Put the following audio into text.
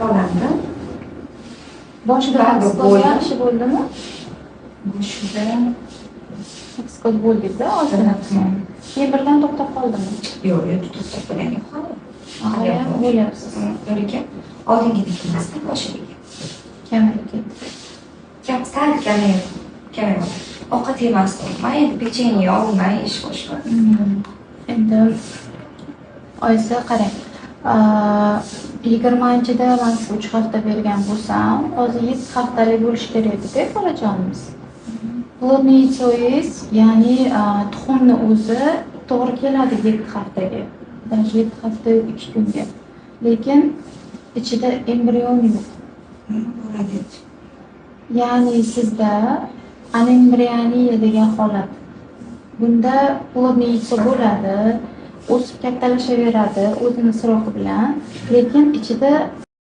olandi. Boshida eksport yaxshi bo'ldimi? Boshida Eksport bo'ldida ozgina. Keyin birdan to'xtab qoldimi? yo'q, to'xtab qolgan hali. Hali bo'lyapsiz. Lekin oldingidek emasda boshidagi. Kamayib ketdi. Sal kamayadi. Ovqat yemasdim. Men endi pechenye olmay ish boshladim. Endi oyisi qarang. 20-da men sizga 3 hafta bergan bo'lsam, hozir 7 haftalik bo'lishi kerak edi-da, bolajonimiz. Plodnitsoyingiz, ya'ni tuxumni o'zi to'g'ri keladi 7 haftaga. Даже 7 hafta 2 kunga. Lekin ichida embrion yo'q. Bo'ladi. Ya'ni sizda anembrioniya degan holat. Bunda plodnitsa bo'ladi, o'sib kattalashaveradi o'zining so'roqi bilan, lekin ichida